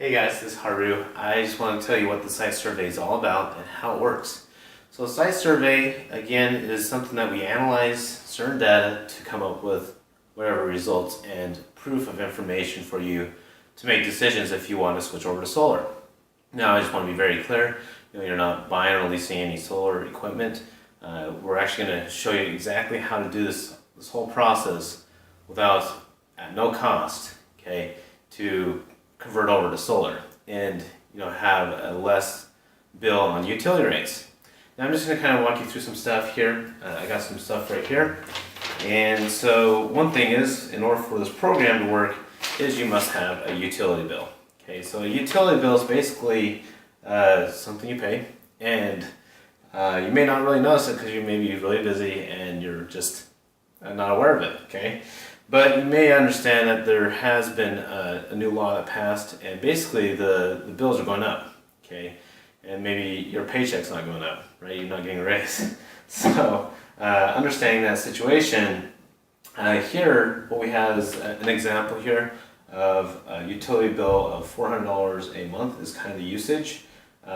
Hey guys, this is Haru. I just want to tell you what the site survey is all about and how it works. So a site survey, again, is something that we analyze certain data to come up with whatever results and proof of information for you to make decisions if you want to switch over to solar. Now I just want to be very clear, you're not buying or leasing any solar equipment. We're actually going to show you exactly how to do this whole process at no cost, okay, to convert over to solar and have a less bill on utility rates. Now I'm just going to kind of walk you through some stuff here. I got some stuff right here. And so one thing is, in order for this program to work, is you must have a utility bill. Okay, so a utility bill is basically something you pay, and you may not really notice it because you may be really busy and you're just not aware of it. Okay. But you may understand that there has been a new law that passed, and basically the bills are going up, okay? And maybe your paycheck's not going up, right? You're not getting a raise. So understanding that situation, here what we have is an example here of a utility bill of $400 a month is kind of the usage.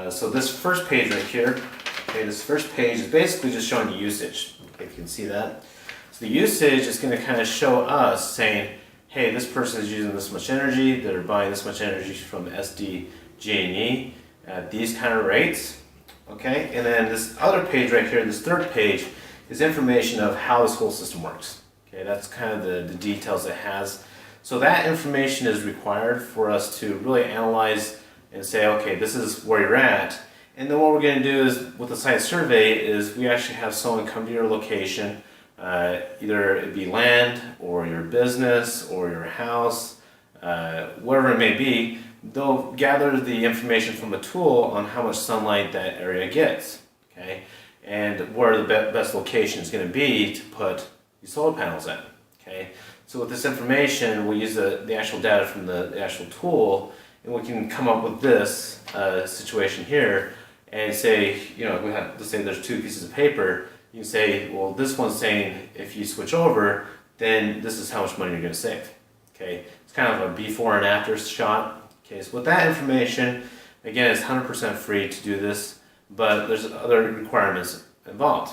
So this first page right here, okay, this first page is basically just showing the usage, okay, if you can see that. So the usage is going to kind of show us saying, hey, this person is using this much energy, they're buying this much energy from SDG&E at these kind of rates, okay? And then this other page right here, this third page, is information of how this whole system works, okay? That's kind of the details it has. So that information is required for us to really analyze and say, okay, this is where you're at. And then what we're going to do is, with the site survey, is we actually have someone come to your location. Either it be land or your business or your house, wherever it may be, they'll gather the information from a tool on how much sunlight that area gets, okay, and where the best location is going to be to put the solar panels in, okay. So with this information, we use the actual data from the actual tool, and we can come up with this situation here and say, we have, let's say there's two pieces of paper. You can say, well, this one's saying if you switch over, then this is how much money you're going to save. Okay, it's kind of a before and after shot. Okay, so with that information, again, it's 100% free to do this, but there's other requirements involved.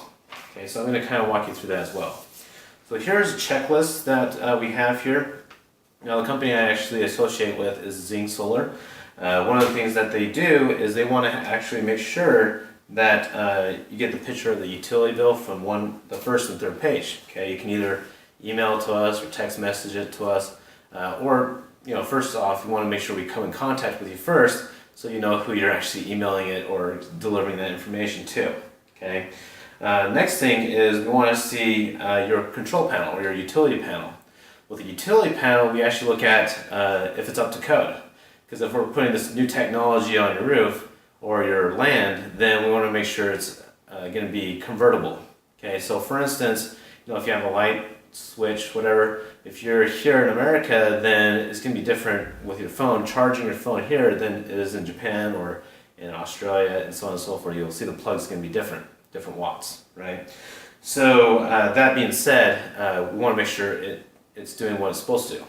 Okay, so I'm going to kind of walk you through that as well. So here's a checklist that we have here. Now, the company I actually associate with is Zing Solar. One of the things that they do is they want to actually make sure that you get the picture of the utility bill from the first and third page. Okay, you can either email it to us or text message it to us, or first off, you want to make sure we come in contact with you first, so you know who you're actually emailing it or delivering that information to. Okay. Next thing is we want to see your control panel or your utility panel. With the utility panel, we actually look at if it's up to code, because if we're putting this new technology on your roof or your land, then we want to make sure it's going to be convertible. Okay, so for instance, if you have a light switch, whatever, if you're here in America, then it's going to be different with your phone, charging your phone here than it is in Japan or in Australia and so on and so forth. You'll see the plug's going to be different watts, right? So that being said, we want to make sure it's doing what it's supposed to,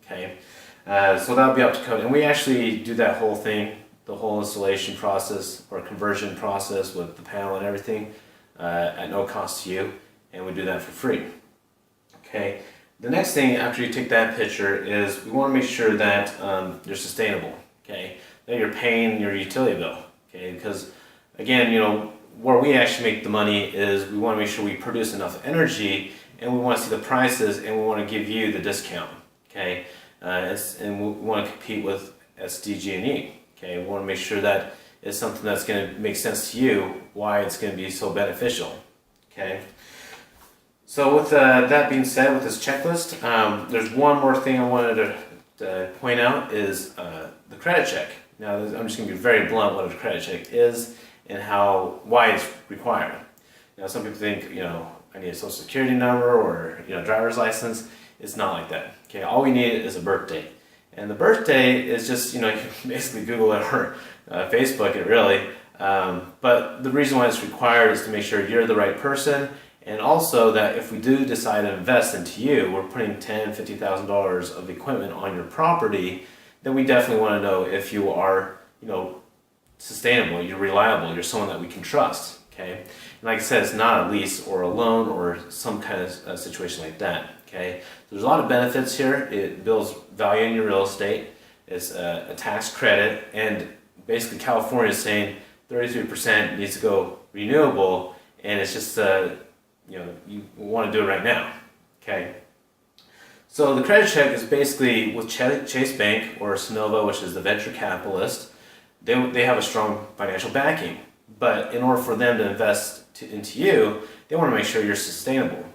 okay? So that'll be up to code, and we actually do that whole thing, the whole installation process or conversion process with the panel and everything at no cost to you, and we do that for free. Okay. The next thing after you take that picture is we want to make sure that you're sustainable. Okay, that you're paying your utility bill. Okay, because again, where we actually make the money is we want to make sure we produce enough energy, and we want to see the prices, and we want to give you the discount. Okay, and we want to compete with SDG&E. Okay, we want to make sure that it's something that's going to make sense to you, why it's going to be so beneficial. Okay, so with that being said, with this checklist, there's one more thing I wanted to point out is the credit check. Now, I'm just going to be very blunt what a credit check is and why it's required. Some people think, I need a social security number or driver's license. It's not like that. Okay, all we need is a birth date. And the birthday is just, you can basically Google it or Facebook it really. But the reason why it's required is to make sure you're the right person, and also that if we do decide to invest into you, we're putting $10,000, $50,000 of equipment on your property, then we definitely want to know if you are, sustainable, you're reliable, you're someone that we can trust. Okay, and like I said, it's not a lease or a loan or some kind of situation like that. Okay, so there's a lot of benefits here. It builds value in your real estate. It's a tax credit, and basically California is saying 33% needs to go renewable, and it's just you want to do it right now. Okay. So the credit check is basically with Chase Bank or Sunnova, which is the venture capitalist. They have a strong financial backing, but in order for them to invest into you, they want to make sure you're sustainable.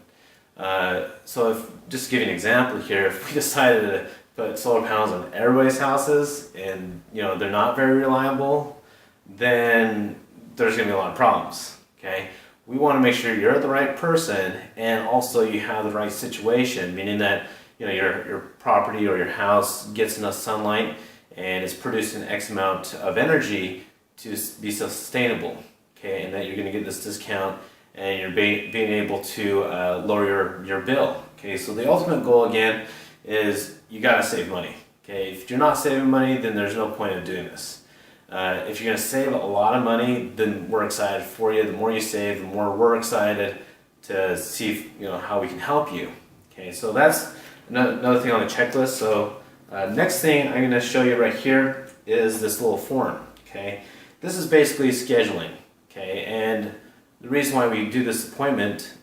So just to give you an example here, if we decided to put solar panels on everybody's houses and they're not very reliable, then there's going to be a lot of problems. Okay, we want to make sure you're the right person and also you have the right situation, meaning that your property or your house gets enough sunlight and is producing X amount of energy to be sustainable. Okay, and that you're going to get this discount and you're being able to lower your bill. Okay, so the ultimate goal again is you got to save money. Okay, if you're not saving money, then there's no point of doing this. If you're going to save a lot of money, then we're excited for you. The more you save, the more we're excited to see how we can help you. Okay, so that's another thing on the checklist. So next thing I'm going to show you right here is this little form. Okay, this is basically scheduling. Okay, and the reason why we do this appointment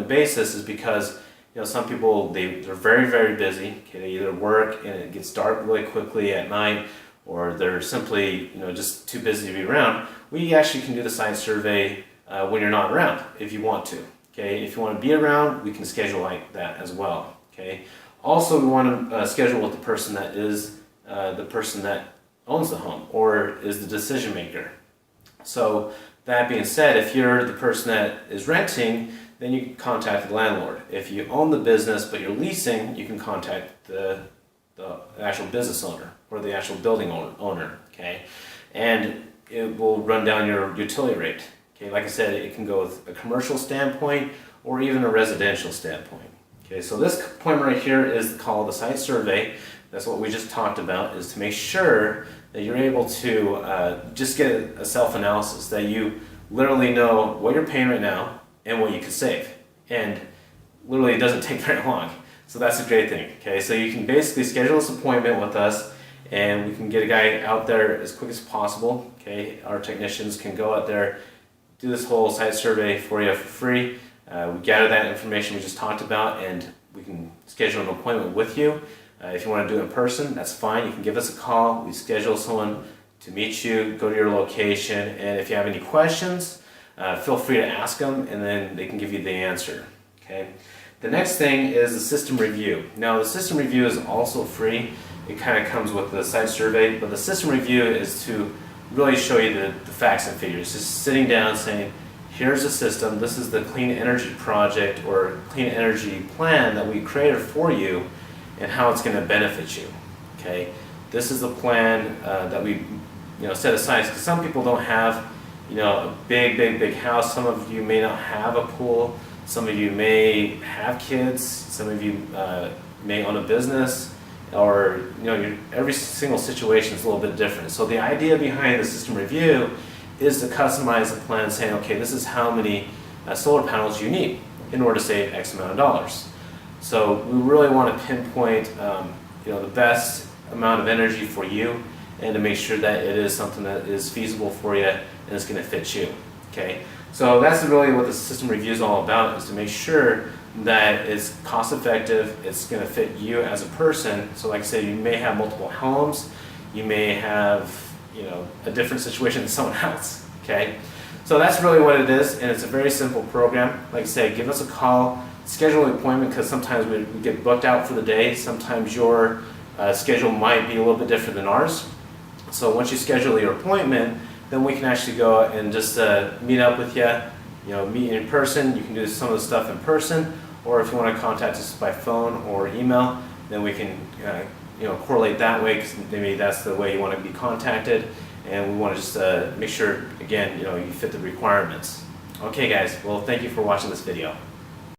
basis is because some people they're very, very busy. Okay, they either work and it gets dark really quickly at night, or they're simply just too busy to be around. We actually can do the site survey when you're not around if you want to. Okay, if you want to be around, we can schedule like that as well. Okay, also we want to schedule with the person that is the person that owns the home or is the decision maker. So that being said, if you're the person that is renting, then you can contact the landlord. If you own the business but you're leasing, you can contact the actual business owner or the actual building owner. Okay, and it will run down your utility rate. Okay, like I said, it can go with a commercial standpoint or even a residential standpoint. Okay, so this point right here is called the site survey. That's what we just talked about, is to make sure that you're able to just get a self-analysis, that you literally know what you're paying right now and what you could save. And literally it doesn't take very long. So that's a great thing. Okay, so you can basically schedule this appointment with us and we can get a guy out there as quick as possible. Okay, our technicians can go out there, do this whole site survey for you for free. We gather that information we just talked about and we can schedule an appointment with you. If you want to do it in person, that's fine. You can give us a call. We schedule someone to meet you, go to your location, and if you have any questions, feel free to ask them and then they can give you the answer. Okay. The next thing is the system review. Now the system review is also free. It kind of comes with the site survey, but the system review is to really show you the facts and figures. Just sitting down saying, here's the system, this is the clean energy project or clean energy plan that we created for you and how it's going to benefit you. Okay, this is the plan that we set aside, because some people don't have a big house. Some of you may not have a pool. Some of you may have kids. Some of you may own a business, or every single situation is a little bit different. So the idea behind the system review is to customize the plan, saying, okay, this is how many solar panels you need in order to save X amount of dollars. So we really want to pinpoint the best amount of energy for you and to make sure that it is something that is feasible for you and it's going to fit you. Okay, so that's really what the system review is all about, is to make sure that it's cost effective, it's going to fit you as a person. So like I said, you may have multiple homes, you may have a different situation than someone else. Okay, so that's really what it is, and it's a very simple program. Like I said, give us a call, schedule an appointment, because sometimes we get booked out for the day. Sometimes your schedule might be a little bit different than ours. So once you schedule your appointment, then we can actually go and just meet up with you, meet in person. You can do some of the stuff in person, or if you want to contact us by phone or email, then we can correlate that way, because maybe that's the way you want to be contacted, and we want to just make sure, again, you fit the requirements. Okay guys, well, thank you for watching this video.